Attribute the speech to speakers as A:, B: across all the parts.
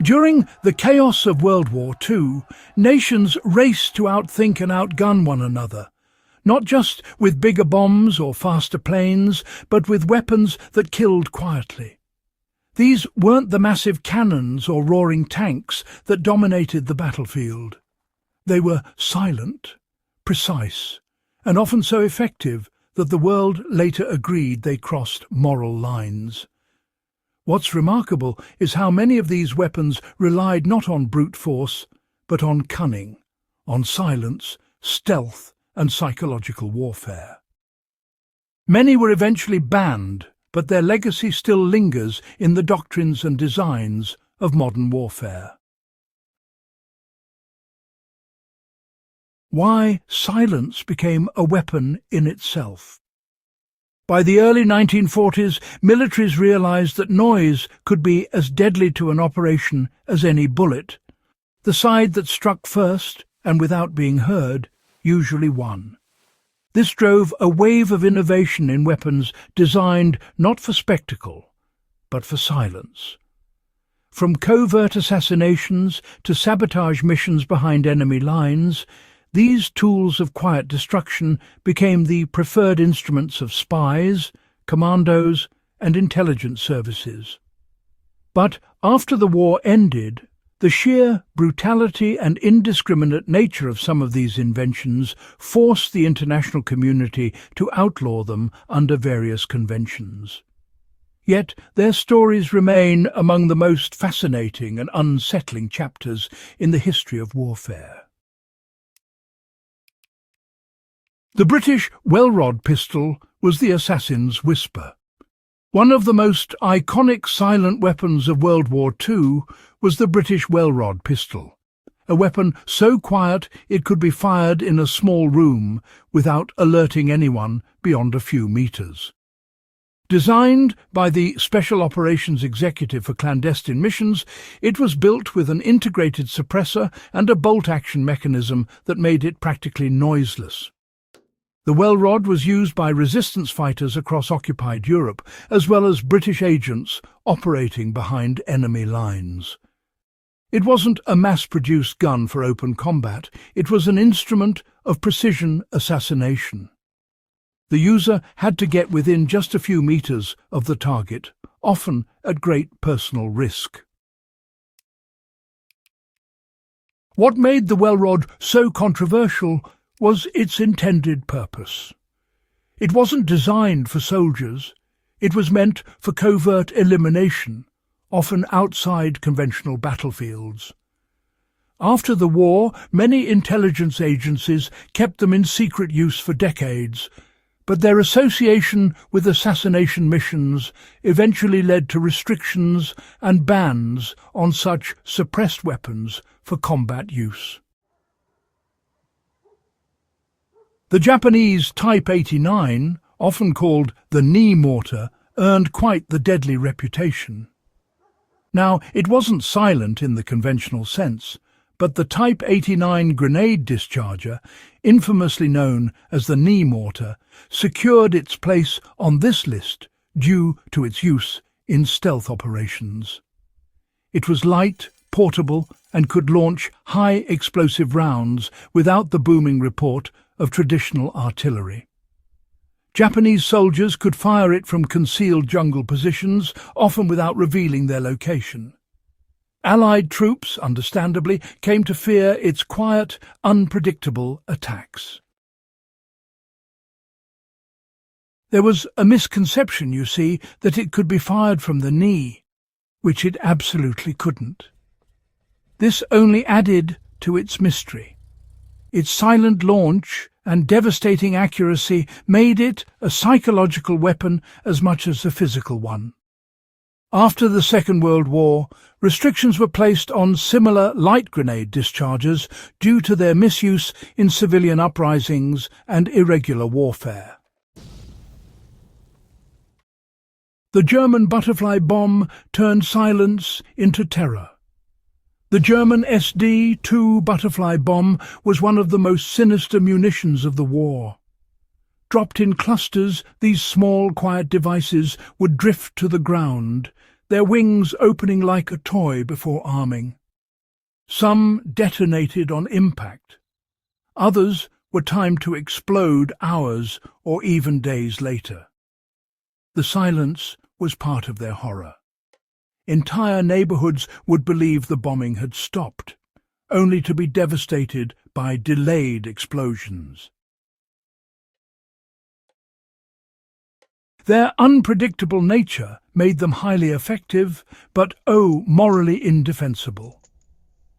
A: During the chaos of World War II, nations raced to outthink and outgun one another, not just with bigger bombs or faster planes, but with weapons that killed quietly. These weren't the massive cannons or roaring tanks that dominated the battlefield. They were silent, precise, and often so effective that the world later agreed they crossed moral lines. What's remarkable is how many of these weapons relied not on brute force, but on cunning, on silence, stealth, and psychological warfare. Many were eventually banned, but their legacy still lingers in the doctrines and designs of modern warfare. Why silence became a weapon in itself. By the early 1940s, militaries realized that noise could be as deadly to an operation as any bullet. The side that struck first, and without being heard, usually won. This drove a wave of innovation in weapons designed not for spectacle, but for silence. From covert assassinations to sabotage missions behind enemy lines, these tools of quiet destruction became the preferred instruments of spies, commandos, and intelligence services. But after the war ended, the sheer brutality and indiscriminate nature of some of these inventions forced the international community to outlaw them under various conventions. Yet their stories remain among the most fascinating and unsettling chapters in the history of warfare. The British well-rod pistol was the assassin's whisper. One of the most iconic silent weapons of World War II was the British well-rod pistol, a weapon so quiet it could be fired in a small room without alerting anyone beyond a few meters. Designed by the Special Operations Executive for clandestine missions, it was built with an integrated suppressor and a bolt-action mechanism that made it practically noiseless. The well-rod was used by resistance fighters across occupied Europe, as well as British agents operating behind enemy lines. It wasn't a mass-produced gun for open combat, it was an instrument of precision assassination. The user had to get within just a few meters of the target, often at great personal risk. What made the well-rod so controversial was its intended purpose. It wasn't designed for soldiers, it was meant for covert elimination, often outside conventional battlefields. After the war, many intelligence agencies kept them in secret use for decades, but their association with assassination missions eventually led to restrictions and bans on such suppressed weapons for combat use. The Japanese Type 89, often called the knee mortar, earned quite the deadly reputation. Now, it wasn't silent in the conventional sense, but the Type 89 grenade discharger, infamously known as the knee mortar, secured its place on this list due to its use in stealth operations. It was light, portable, and could launch high explosive rounds without the booming report of traditional artillery. Japanese soldiers could fire it from concealed jungle positions, often without revealing their location. Allied troops, understandably, came to fear its quiet, unpredictable attacks. There was a misconception, you see, that it could be fired from the knee, which it absolutely couldn't. This only added to its mystery. Its silent launch and devastating accuracy made it a psychological weapon as much as a physical one. After the Second World War, restrictions were placed on similar light grenade dischargers due to their misuse in civilian uprisings and irregular warfare. The German butterfly bomb turned silence into terror. The German SD-2 butterfly bomb was one of the most sinister munitions of the war. Dropped in clusters, these small, quiet devices would drift to the ground, their wings opening like a toy before arming. Some detonated on impact. Others were timed to explode hours or even days later. The silence was part of their horror. Entire neighborhoods would believe the bombing had stopped, only to be devastated by delayed explosions. Their unpredictable nature made them highly effective, but morally indefensible.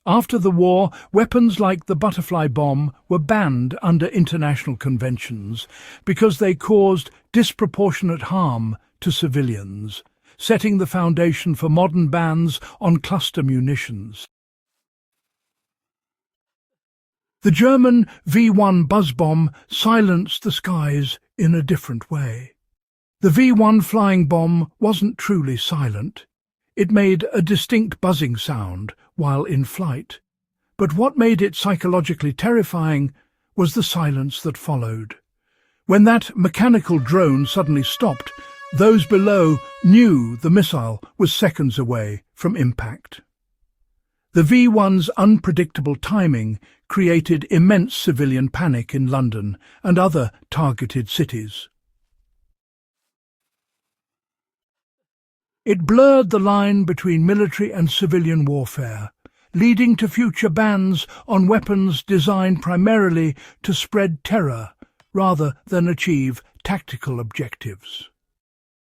A: After the war, weapons like the butterfly bomb were banned under international conventions because they caused disproportionate harm to civilians, setting the foundation for modern bans on cluster munitions. The German V1 buzz bomb silenced the skies in a different way. The V1 flying bomb wasn't truly silent. It made a distinct buzzing sound while in flight. But what made it psychologically terrifying was the silence that followed. When that mechanical drone suddenly stopped, those below knew the missile was seconds away from impact. The V1's unpredictable timing created immense civilian panic in London and other targeted cities. It blurred the line between military and civilian warfare, leading to future bans on weapons designed primarily to spread terror rather than achieve tactical objectives.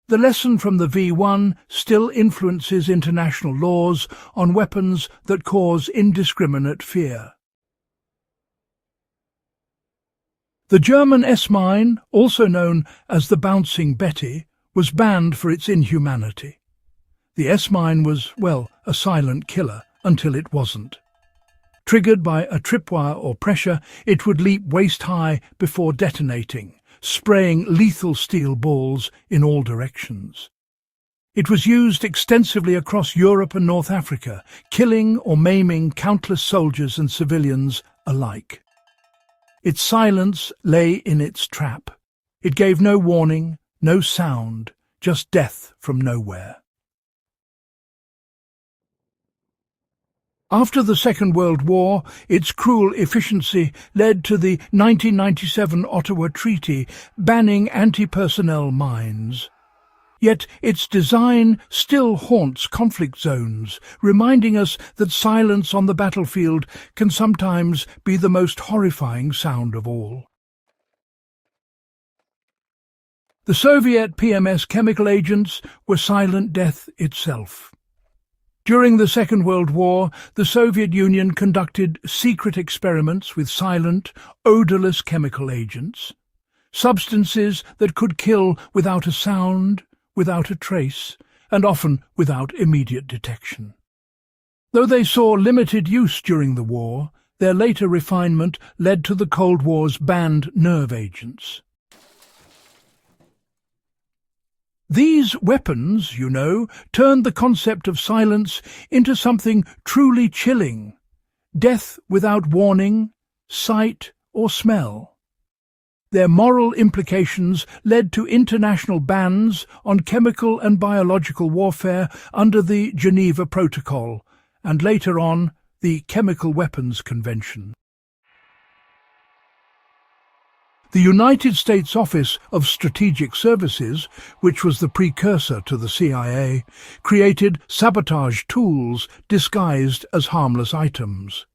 A: The lesson from the V1 still influences international laws on weapons that cause indiscriminate fear. The German S-mine, also known as the Bouncing Betty, was banned for its inhumanity. The S-mine was, a silent killer until it wasn't. Triggered by a tripwire or pressure, it would leap waist-high before detonating, spraying lethal steel balls in all directions. It was used extensively across Europe and North Africa, killing or maiming countless soldiers and civilians alike. Its silence lay in its trap. It gave no warning, no sound, just death from nowhere. After the Second World War, its cruel efficiency led to the 1997 Ottawa Treaty banning anti-personnel mines. Yet its design still haunts conflict zones, reminding us that silence on the battlefield can sometimes be the most horrifying sound of all. The Soviet PMS chemical agents were silent death itself. During the Second World War, the Soviet Union conducted secret experiments with silent, odorless chemical agents, substances that could kill without a sound, without a trace, and often without immediate detection. Though they saw limited use during the war, their later refinement led to the Cold War's banned nerve agents. These weapons, turned the concept of silence into something truly chilling. Death without warning, sight or smell. Their moral implications led to international bans on chemical and biological warfare under the Geneva Protocol, and later on, the Chemical Weapons Convention. The United States Office of Strategic Services, which was the precursor to the CIA, created sabotage tools disguised as harmless items.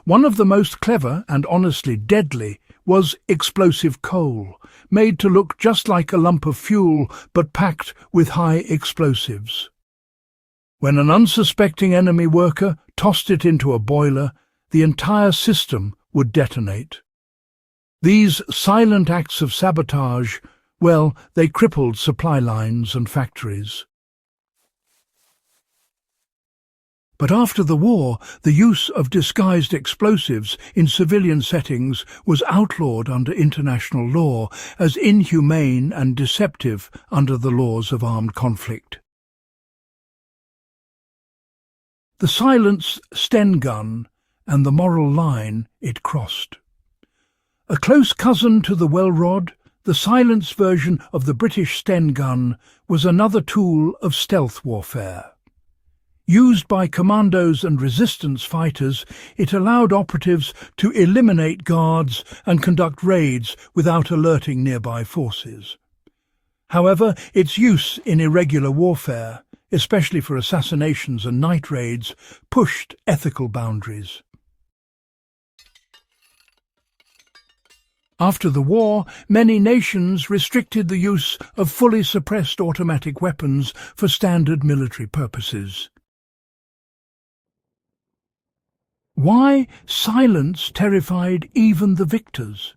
A: One of the most clever and honestly deadly was explosive coal, made to look just like a lump of fuel but packed with high explosives. When an unsuspecting enemy worker tossed it into a boiler, the entire system would detonate. These silent acts of sabotage, they crippled supply lines and factories. But after the war, the use of disguised explosives in civilian settings was outlawed under international law as inhumane and deceptive under the laws of armed conflict. The silenced Sten gun and the moral line it crossed. A close cousin to the well rod, The silenced version of the British Sten gun was another tool of stealth warfare. Used by commandos and resistance fighters, it allowed operatives to eliminate guards and conduct raids without alerting nearby forces. However, its use in irregular warfare, especially for assassinations and night raids, pushed ethical boundaries. After the war, many nations restricted the use of fully suppressed automatic weapons for standard military purposes. Why silence terrified even the victors?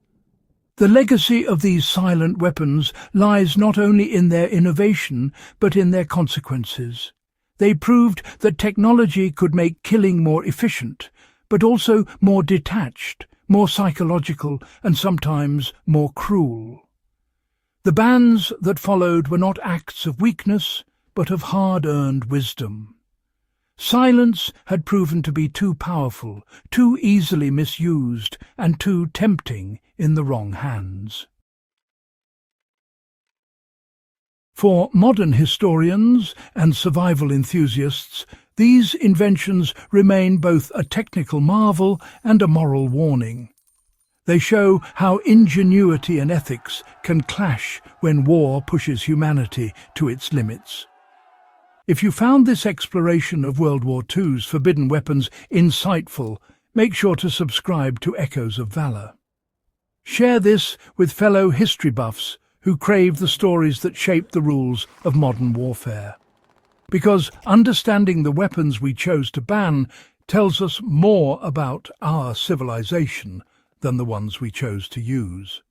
A: The legacy of these silent weapons lies not only in their innovation, but in their consequences. They proved that technology could make killing more efficient, but also more detached, more psychological, and sometimes more cruel. The bans that followed were not acts of weakness, but of hard-earned wisdom. Silence had proven to be too powerful, too easily misused, and too tempting in the wrong hands. For modern historians and survival enthusiasts, these inventions remain both a technical marvel and a moral warning. They show how ingenuity and ethics can clash when war pushes humanity to its limits. If you found this exploration of World War II's forbidden weapons insightful, make sure to subscribe to Echoes of Valor. Share this with fellow history buffs who crave the stories that shape the rules of modern warfare. Because understanding the weapons we chose to ban tells us more about our civilization than the ones we chose to use.